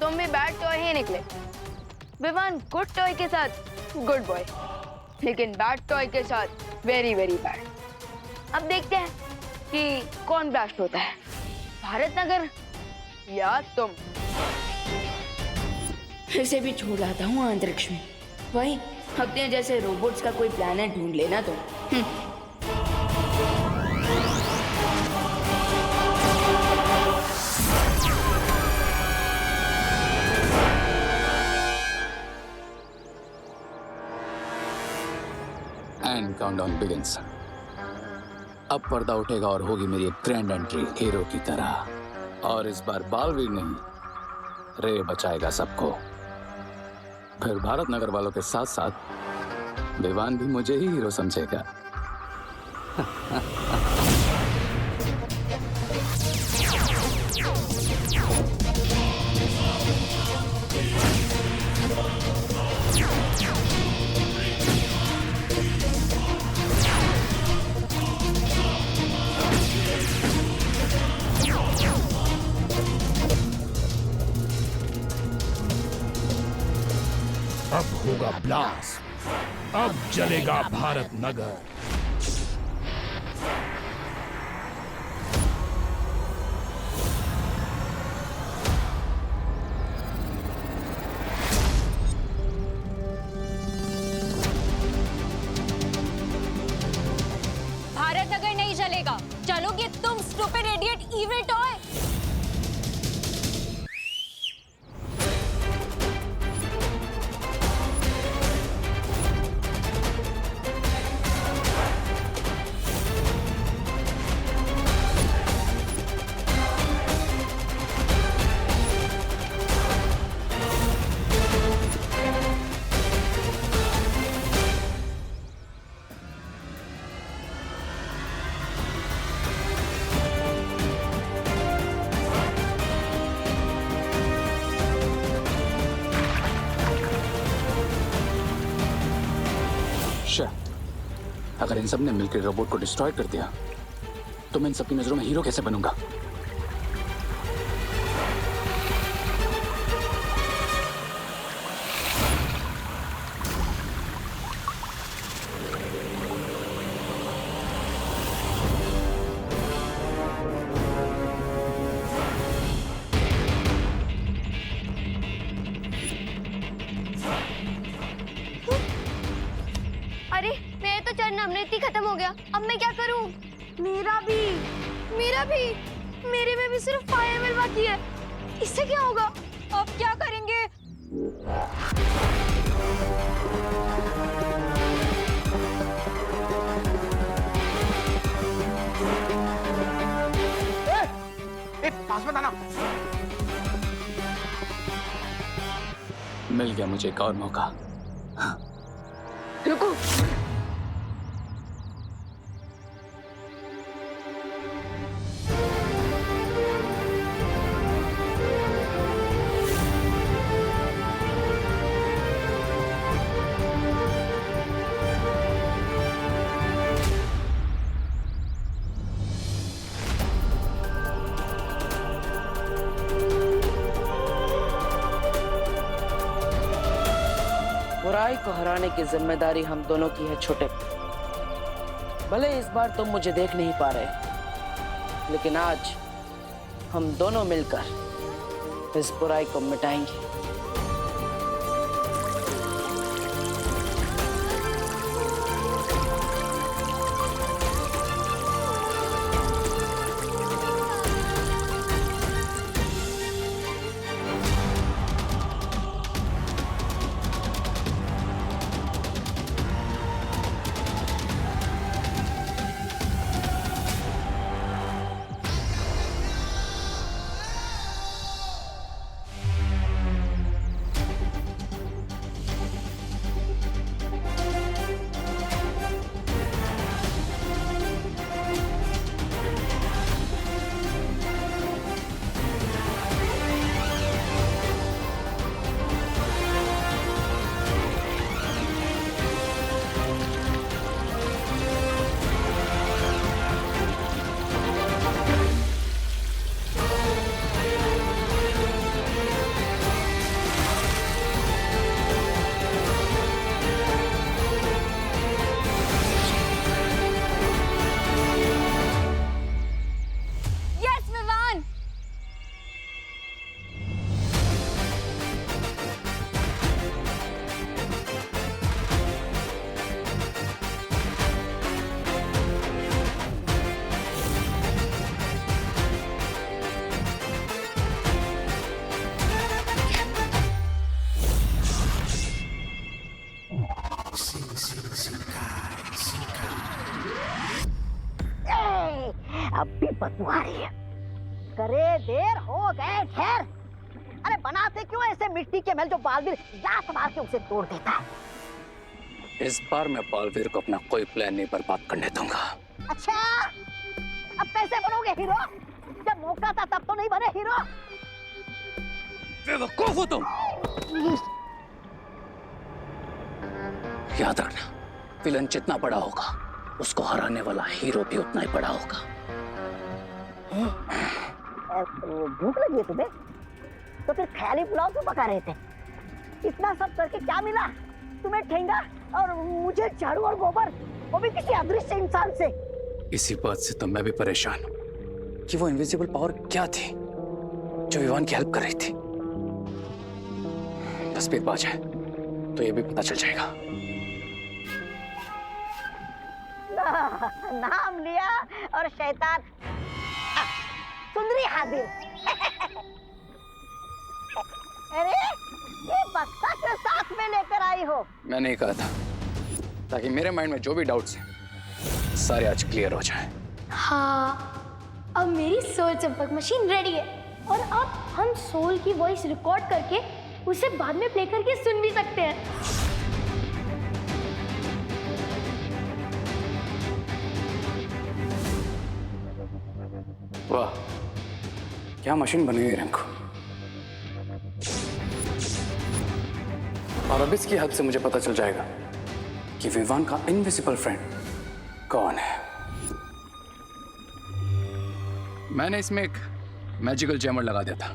तुम भी bad toy ही निकले। विवान गुड टॉय के साथ गुड बॉय, लेकिन बैड टॉय के साथ वेरी वेरी बैड। अब देखते हैं कि कौन ब्लास्ट होता है, भारत नगर या तुम। फिर से भी छोड़ आता हूँ अंतरिक्ष में। वही अपने जैसे रोबोट्स का कोई प्लेनेट ढूंढ लेना तुम। And countdown begins. अब पर्दा उठेगा और होगी मेरी एक ग्रैंड एंट्री हीरो की तरह। और इस बार बालवीर नहीं, रे बचाएगा सबको। फिर भारत नगर वालों के साथ साथ विवान भी मुझे ही हीरो समझेगा। अब होगा ब्लास्ट, अब जलेगा भारत नगर। भारत नगर नहीं जलेगा, चलोगे तुम स्टूपिड इडियट इविल टॉय। अगर इन सब ने मिलकर रोबोट को डिस्ट्रॉय कर दिया तो मैं इन सबकी नजरों में हीरो कैसे बनूंगा? अरे मेरा तो चरण अमृत ही खत्म हो गया, अब मैं क्या करूं? मेरा भी मेरे में भी सिर्फ फायर मिल बाकी है। इससे क्या होगा? अब क्या करेंगे? पास में आना। मिल गया मुझे एक और मौका। रुको, बुराई को हराने की जिम्मेदारी हम दोनों की है छोटे। भले इस बार तुम मुझे देख नहीं पा रहे, लेकिन आज हम दोनों मिलकर इस बुराई को मिटाएंगे। अब भी बदबू आ रही है। करे देर हो गए खैर। अरे बनाते क्यों ऐसे मिट्टी के महल जो बालवीर लात मार के उसे तोड़ देता है। इस बार मैं बालवीर को अपना कोई प्लान नहीं बर्बाद करने दूंगा। अच्छा, अब कैसे बनोगे हीरो? जब मौका था तब तो नहीं बने हीरो। बेवकूफ हो तुम। याद रखना, विलन जितना बड़ा होगा उसको हराने वाला हीरो भी उतना ही बड़ा होगा। भूख लगी है तुम्हें? तो फिर ख्याली पुलाव क्यों पका रहे थे? इतना सब करके क्या मिला तुम्हें? ठेंगा और मुझे झाड़ू और गोबर, वो भी किसी अदृश्य इंसान से। इसी बात से तो मैं भी परेशान हूं कि वो इनविजिबल पावर क्या थी जो विवान की हेल्प कर रही थी। तस्वीर पा जाए तो ये भी पता चल जाएगा। नाम लिया और शैतान सुंदरी हाजिर। अरे ये बक्सा के साथ में लेकर आई हो? मैं नहीं कहा था, ताकि मेरे माइंड में जो भी डाउट्स हैं सारे आज क्लियर हो जाएं। हाँ, अब मेरी सोल चंपक मशीन रेडी है और अब हम सोल की वॉइस रिकॉर्ड करके उसे बाद में प्ले करके सुन भी सकते हैं। वाह, क्या मशीन बनी है रिंकू। और अब इसकी हेल्प से मुझे पता चल जाएगा कि विवान का इनविजिबल फ्रेंड कौन है। मैंने इसमें एक मैजिकल जैमर लगा दिया था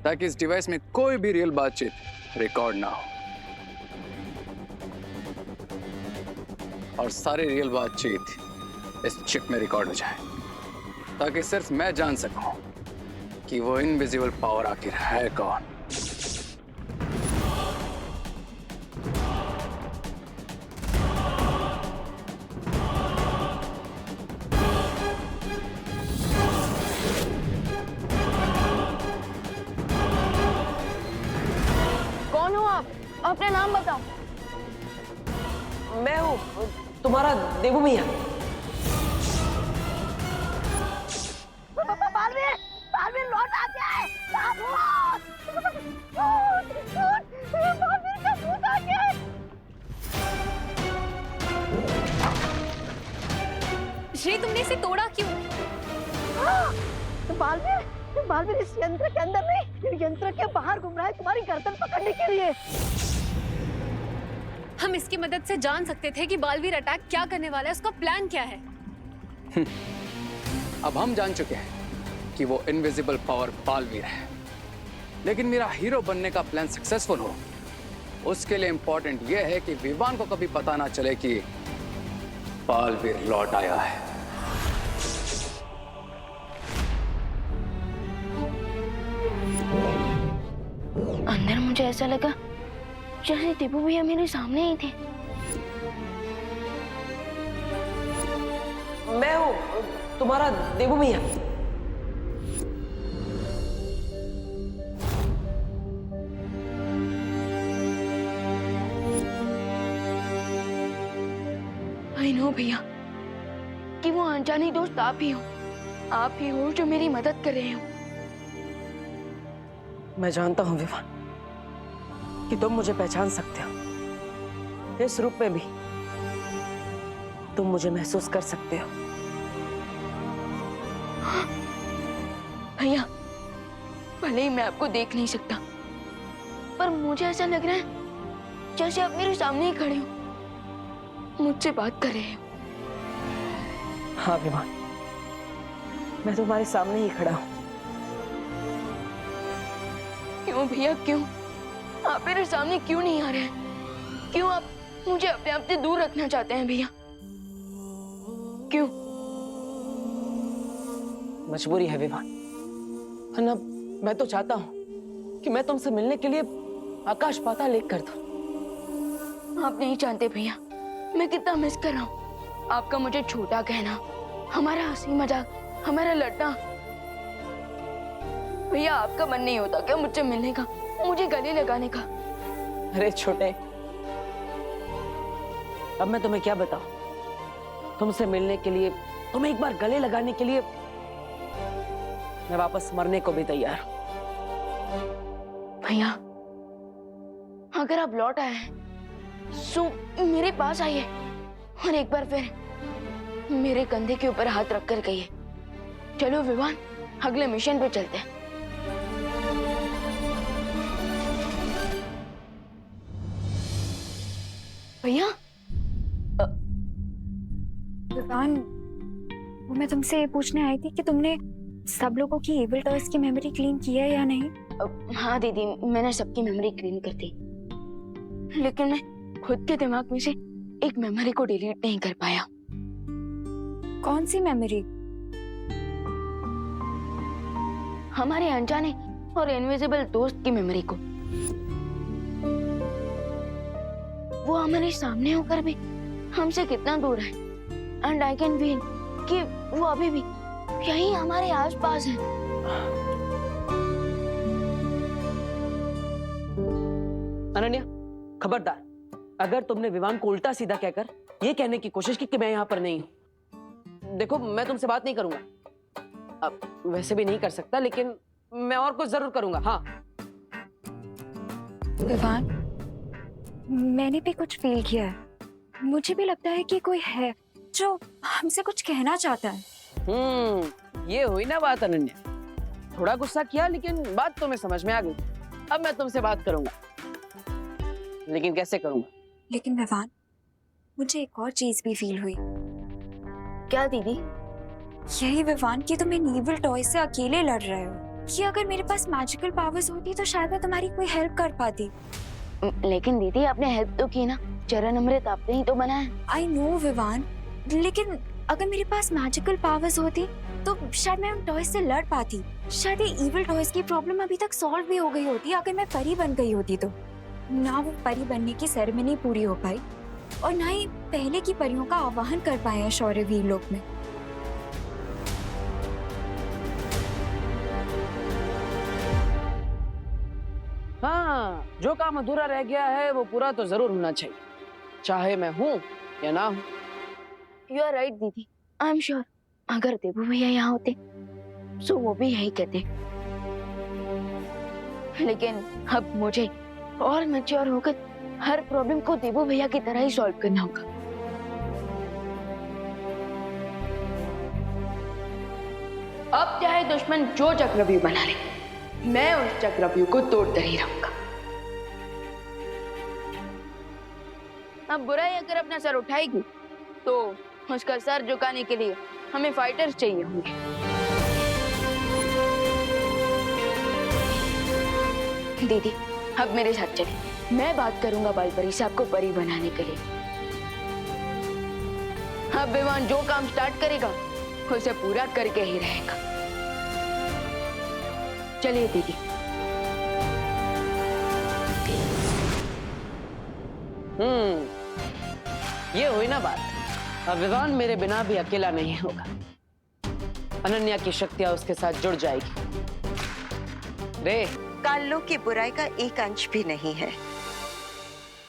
ताकि इस डिवाइस में कोई भी रियल बातचीत रिकॉर्ड ना हो और सारी रियल बातचीत इस चिप में रिकॉर्ड हो जाए, ताकि सिर्फ मैं जान सकूं कि वो इनविजिबल पावर आखिर है कौन। कौन हो आप? अपना नाम बताओ। मैं हूँ तुम्हारा देवू भैया। बालवीर, बालवीर लौट आ गया है। बालवीर का भूत आ गया है। श्री, तुमने इसे तोड़ा क्यों? बालवीर, बालवीर इस यंत्र के अंदर नहीं, यंत्र के बाहर घूम रहा है तुम्हारी गर्दन पकड़ने के लिए। हम इसकी मदद से जान सकते थे कि बालवीर अटैक क्या करने वाला है, उसका प्लान क्या है। अब हम जान चुके हैं कि वो इनविजिबल पावर बालवीर है, लेकिन मेरा हीरो बनने का प्लान सक्सेसफुल हो उसके लिए इंपॉर्टेंट यह है कि विवान को कभी पता ना चले कि बालवीर लौट आया है। अंदर मुझे ऐसा लगा जैसे टिपू भैया मेरे सामने ही थे। मैं हूँ तुम्हारा देवू भैया। आई नो भैया कि वो अनजानी दोस्त आप ही हो। आप ही हो जो मेरी मदद कर रहे हो। मैं जानता हूँ विवान कि तुम मुझे पहचान सकते हो। इस रूप में भी तुम मुझे महसूस कर सकते हो। भैया, भले ही मैं आपको देख नहीं सकता, पर मुझे ऐसा लग रहा है जैसे आप मेरे सामने ही खड़े हो, मुझसे बात कर रहे हो। हाँ विवान, मैं तुम्हारे सामने ही खड़ा हूँ। क्यों भैया, क्यों? आप मेरे सामने क्यों नहीं आ रहे हैं? क्यों आप मुझे अपने आप से दूर रखना चाहते हैं भैया? क्यों? मजबूरी है विवान, वरना मैं तो चाहता हूँ कि मैं तुमसे मिलने के लिए आकाश पाताल एक कर दूं। आप नहीं जानते भैया मैं कितना मिस कर रहा हूँ आपका मुझे छोटा कहना, हमारा हंसी मजाक, हमारा लड़ना। भैया, आपका मन नहीं होता क्या मुझसे मिलने का, मुझे गले लगाने का? अरे छोटे, अब मैं तुम्हें क्या बताऊं? तुमसे मिलने के लिए तुम्हें एक बार गले लगाने के लिए मैं वापस मरने को भी तैयार हूं। भैया, अगर आप लौट आए हैं तो मेरे पास आइए और एक बार फिर मेरे कंधे के ऊपर हाथ रखकर कहिए, चलो विवान, अगले मिशन पे चलते हैं। भैया, विवान, वो मैं तुमसे ये पूछने आई थी कि तुमने सब लोगों की एविल टॉयज की मेमोरी क्लीन की है या नहीं? हाँ दीदी, मैंने सबकी मेमोरी क्लीन कर दी, लेकिन मैं खुद के दिमाग में से एक मेमोरी को डिलीट नहीं कर पाया। कौन सी मेमोरी? हमारे अनजाने और इनविजिबल दोस्त की मेमोरी को। वो हमारे सामने होकर भी हमसे कितना दूर है, एंड आई कैन फील कि वो अभी भी यही हमारे आसपास है। अनन्या, खबरदार, अगर तुमने विवान को उल्टा सीधा कहकर ये कहने की कोशिश की कि मैं यहाँ पर नहीं हूँ, देखो मैं तुमसे बात नहीं करूंगा। अब वैसे भी नहीं कर सकता, लेकिन मैं और कुछ जरूर करूंगा। हाँ विवान, मैंने भी कुछ फील किया है। मुझे भी लगता है कि कोई है जो हमसे कुछ कहना चाहता है। ये हुई ना बात अनन्या। थोड़ा गुस्सा किया, लेकिन बात तुम्हें समझ में आ गई। अब मैं तुमसे बात करूंगा, लेकिन कैसे करूंगा? लेकिन विवान, मुझे एक और चीज भी फील हुई। क्या दीदी? यही विवान कि तुम इन इविल टॉय से अकेले लड़ रहे हो, कि अगर मेरे पास मैजिकल पावर्स होती तो शायद मैं तुम्हारी कोई हेल्प कर पाती। लेकिन दीदी, आपने हेल्प तो की ना, चरण अमृत आपने ही तो बनाया। आई नो विवान, लेकिन अगर मेरे पास मैजिकल पावर्स होती तो शायद मैं उन टॉयज से लड़ पाती। शायद ये इविल टॉयज की प्रॉब्लम अभी तक सॉल्व भी हो गई होती अगर मैं परी बन गई होती तो। ना वो परी बनने की सेरेमनी पूरी हो पाई और ना ही पहले की परियों का आवाहन कर पाए हैं शौर्यवीर लोक में। हाँ, जो काम अधूरा रह गया है वो पूरा तो जरूर होना चाहिए, चाहे मैं हूँ या ना हूँ। यू आर राइट दीदी, आई एम श्योर अगर देवू भैया यहाँ होते तो वो भी यही कहते। लेकिन अब मुझे और मैच्योर होकर हर प्रॉब्लम को देवू भैया की तरह ही सॉल्व करना होगा। अब चाहे दुश्मन जो चक्रव्यूह बना ले, मैं उस चक्रव्यूह को तोड़कर ही रहूंगा। अब बुराई अगर अपना सर उठाएगी तो उसका सर झुकाने के लिए हमें फाइटर्स चाहिए होंगे। दीदी, अब मेरे साथ चले, मैं बात करूंगा बालपरी से आपको परी बनाने के लिए। अब विवान जो काम स्टार्ट करेगा उसे पूरा करके ही रहेगा। चलिए दीदी। ये हुई ना बात। अब विवान मेरे बिना भी अकेला नहीं होगा। अनन्या की शक्तियां उसके साथ जुड़ जाएगी। रे, काल्लोक की बुराई का एक अंश भी नहीं है।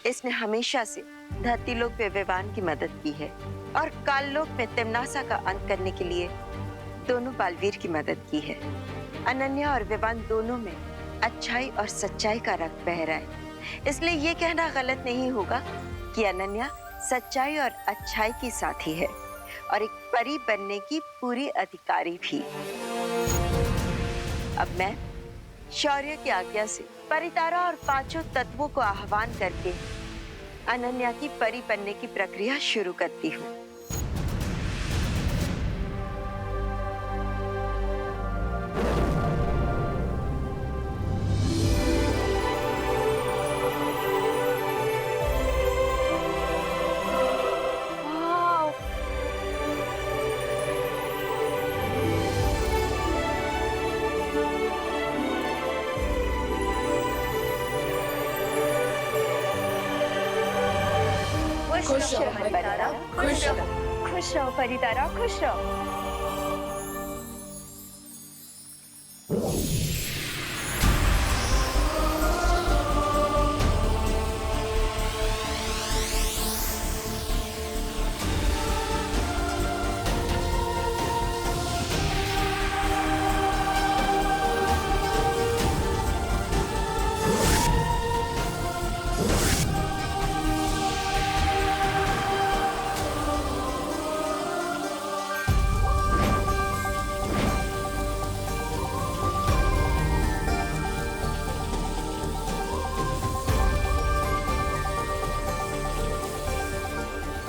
इसने हमेशा से धरतीलोक पे विवान की मदद की है और काल्लोक में तिम्नासा का अंत करने के लिए दोनों बालवीर की मदद की है। अनन्या और विवान दोनों में अच्छाई और सच्चाई का रक्त बह रहा है, इसलिए ये कहना गलत नहीं होगा कि अनन्या सच्चाई और अच्छाई की साथी है और एक परी बनने की पूरी अधिकारी भी। अब मैं शौर्य की आज्ञा से परितारा और पांचों तत्वों को आह्वान करके अनन्या की परी बनने की प्रक्रिया शुरू करती हूँ। खुश रहो परितारा, खुश रहो। खुश रहो परितारा, खुश रहो।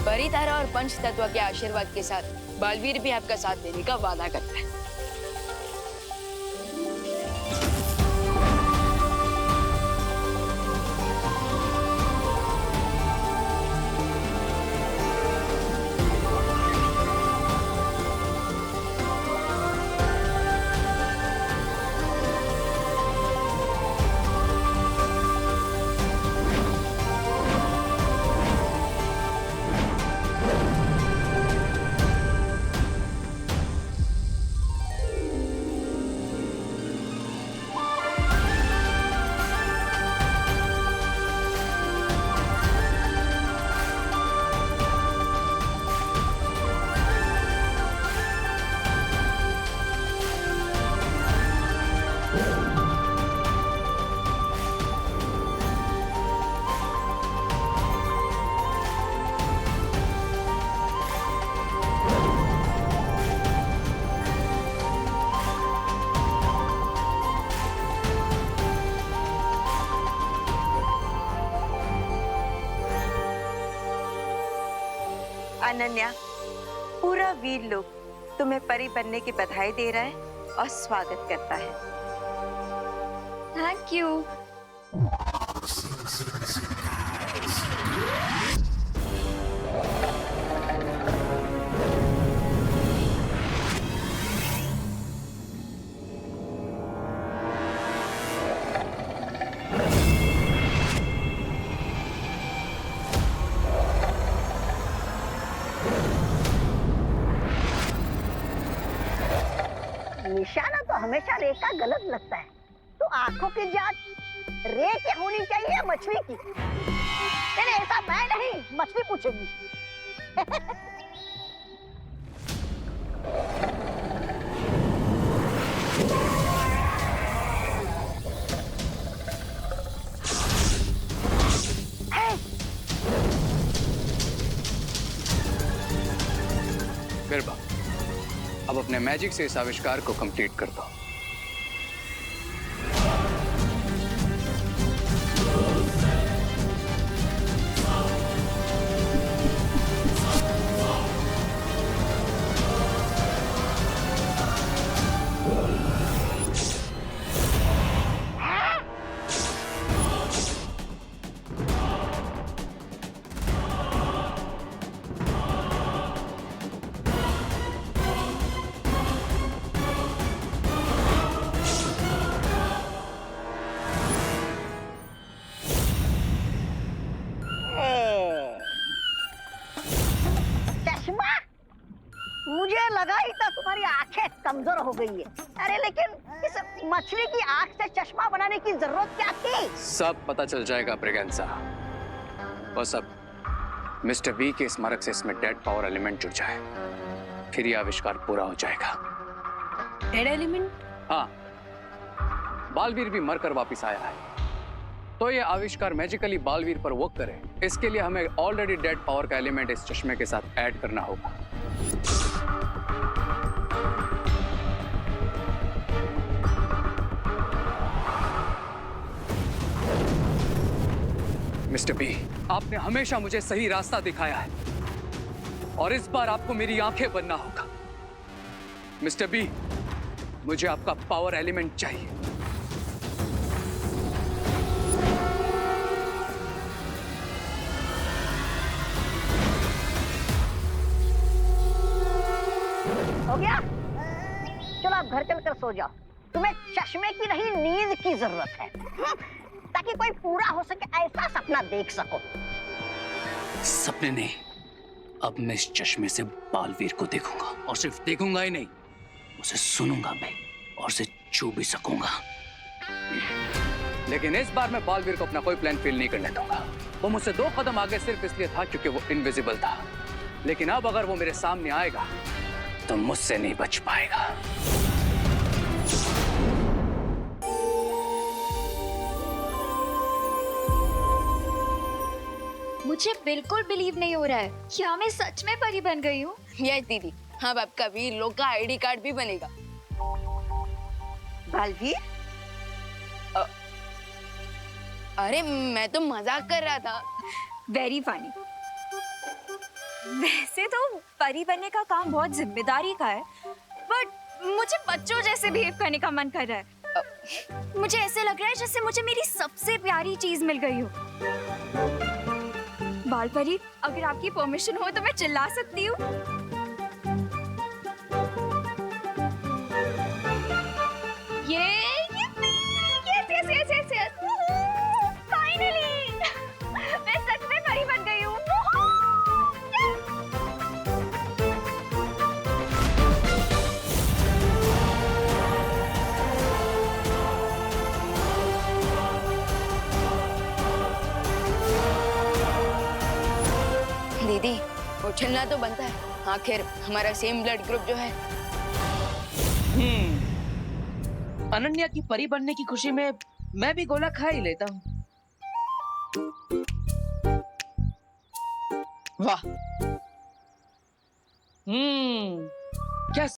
परी तारा और पंच तत्व के आशीर्वाद के साथ बालवीर भी आपका साथ देने का वादा करता है। अनन्या, पूरा वीर लोग तुम्हें परी बनने की बधाई दे रहा है और स्वागत करता है। Thank you. निशाना तो हमेशा रे का गलत लगता है, तो आंखों की जांच रे की होनी चाहिए या मछली की? नहीं ऐसा मैं नहीं, मछली पूछेगी। बिरबल, अब अपने मैजिक से इस आविष्कार को कंप्लीट कर दो। मुझे लगा ही था तुम्हारी आंखें कमजोर हो गई है। अरे लेकिन इस मछली की आंख से चश्मा बनाने की जरूरत क्या थी? सब पता चल जाएगा ब्रिगेंसा। बस अब मिस्टर वी के स्मारक से इसमें डेड पावर एलिमेंट जुड़ जाए, फिर ये आविष्कार पूरा हो जाएगा। Dead element? हाँ, बालवीर भी मरकर वापिस आया है, तो ये आविष्कार मैजिकली बालवीर पर वर्क करे, इसके लिए हमें ऑलरेडी डेड पावर का एलिमेंट इस चश्मे के साथ ऐड करना होगा। मिस्टर बी, आपने हमेशा मुझे सही रास्ता दिखाया है और इस बार आपको मेरी आंखें बनना होगा। मिस्टर बी, मुझे आपका पावर एलिमेंट चाहिए। हो गया? चलो आप घर चलकर सो जाओ। तुम्हें चश्मे की नहीं, नींद की जरूरत है, ताकि कोई पूरा हो सके ऐसा सपना देख सको। सपने नहीं, अब मैं इस चश्मे से बालवीर को देखूंगा, और सिर्फ देखूंगा ही नहीं, उसे सुनूंगा भी और उसे छू भी सकूंगा। लेकिन इस बार मैं बालवीर को अपना कोई प्लान फेल नहीं करने दूंगा। वो मुझसे 2 कदम आगे सिर्फ इसलिए था क्योंकि वो इनविजिबल था, लेकिन अब अगर वो मेरे सामने आएगा तो मुझसे नहीं बच पाएगा। मुझे बिल्कुल बिलीव नहीं हो रहा है, क्या मैं सच में परी बन गई हूँ? यस दीदी, हाँ आपका वीर लोग का आईडी कार्ड भी बनेगा। बालवीर? अरे मैं तो मजाक कर रहा था। Very funny. वैसे तो परी बनने का काम बहुत जिम्मेदारी का है, बट मुझे बच्चों जैसे बिहेव करने का मन कर रहा है। मुझे ऐसे लग रहा है जैसे मुझे मेरी सबसे प्यारी चीज मिल गई हो। बाल परी, अगर आपकी परमिशन हो तो मैं चिल्ला सकती हूँ? Yes. Finally! मैं सच में परी बन गई हूँ। दीदी, उछलना तो बनता है, आखिर हमारा सेम ब्लड ग्रुप जो है। अनन्या की परी बनने की खुशी में मैं भी गोला खा ही लेता हूँ। वाह।